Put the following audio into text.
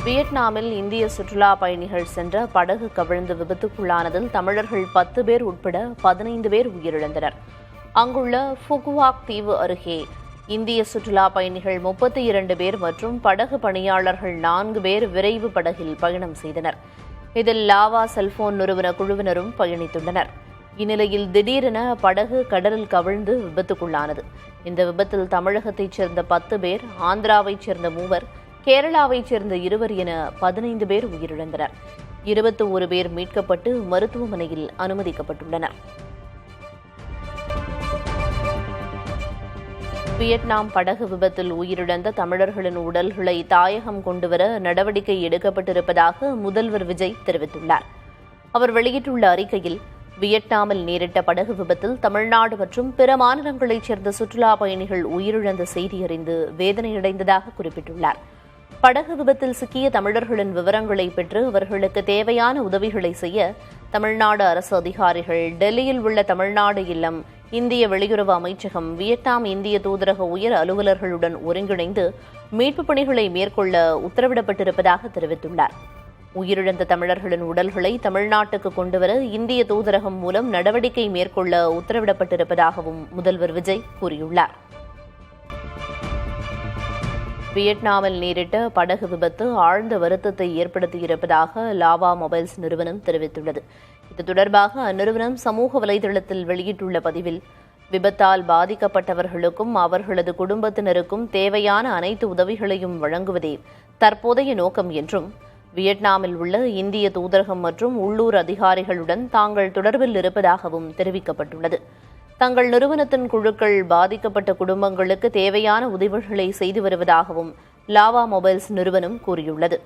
வியட்நாமில் இந்திய சுற்றுலா பயணிகள் சென்ற படகு கவிழ்ந்து விபத்துக்குள்ளானதில் தமிழர்கள் 10 பேர் உட்பட 15 பேர் உயிரிழந்தனர். அங்குள்ள ஃபுகுவாக் தீவு அருகே இந்திய சுற்றுலா பயணிகள் 32 பேர் மற்றும் படகு பணியாளர்கள் 4 பேர் விரைவு படகில் பயணம் செய்தனர். இதில் லாவா செல்போன் நிறுவன குழுவினரும் பயணித்துள்ளனர். இந்நிலையில் திடீரென படகு கடலில் கவிழ்ந்து விபத்துக்குள்ளானது. இந்த விபத்தில் தமிழகத்தைச் சேர்ந்த 10 பேர், ஆந்திராவைச் சேர்ந்த 3, கேரளாவைச் சேர்ந்த 2 என 15 பேர் உயிரிழந்தனர். 21 பேர் மீட்கப்பட்டு மருத்துவமனையில் அனுமதிக்கப்பட்டுள்ளனர். வியட்நாம் படகு விபத்தில் உயிரிழந்த தமிழர்களின் உடல்களை தாயகம் கொண்டுவர நடவடிக்கை எடுக்கப்பட்டிருப்பதாக முதல்வர் விஜய் தெரிவித்துள்ளார். அவர் வெளியிட்டுள்ள அறிக்கையில், வியட்நாமில் நேரிட்ட படகு விபத்தில் தமிழ்நாடு மற்றும் பிற மாநிலங்களைச் சேர்ந்த சுற்றுலா பயணிகள் உயிரிழந்த செய்தி அறிந்து வேதனையடைந்ததாக குறிப்பிட்டுள்ளார். படகு விபத்தில் சிக்கிய தமிழர்களின் விவரங்களை பெற்று அவர்களுக்கு தேவையான உதவிகளை செய்ய தமிழ்நாடு அரசு அதிகாரிகள், டெல்லியில் உள்ள தமிழ்நாடு இல்லம், இந்திய வெளியுறவு அமைச்சகம், வியட்நாம் இந்திய தூதரக உயர் அலுவலர்களுடன் ஒருங்கிணைந்து மீட்புப் பணிகளை மேற்கொள்ள உத்தரவிடப்பட்டிருப்பதாக தெரிவித்துள்ளார். உயிரிழந்த தமிழர்களின் உடல்களை தமிழ்நாட்டுக்கு கொண்டுவர இந்திய தூதரகம் மூலம் நடவடிக்கை மேற்கொள்ள உத்தரவிடப்பட்டிருப்பதாகவும் முதல்வர் விஜய் கூறியுள்ளார். வியட்நாமில் நேரிட்ட படகு விபத்து ஆழ்ந்த வருத்தத்தை ஏற்படுத்தியிருப்பதாக லாவா மொபைல்ஸ் நிறுவனம் தெரிவித்துள்ளது. இது தொடர்பாக அந்நிறுவனம் சமூக வலைதளத்தில் வெளியிட்டுள்ள பதிவில், விபத்தால் பாதிக்கப்பட்டவர்களுக்கும் அவர்களது குடும்பத்தினருக்கும் தேவையான அனைத்து உதவிகளையும் வழங்குவதே தற்போதைய நோக்கம் என்றும், வியட்நாமில் உள்ள இந்திய தூதரகம் மற்றும் உள்ளூர் அதிகாரிகளுடன் தாங்கள் தொடர்பில் இருப்பதாகவும் தெரிவிக்கப்பட்டுள்ளது. தங்கள் நிறுவனத்தின் குழுக்கள் பாதிக்கப்பட்ட குடும்பங்களுக்கு தேவையான உதவிகளை செய்து வருவதாகவும் லாவா மொபைல்ஸ் நிறுவனம் கூறியுள்ளது.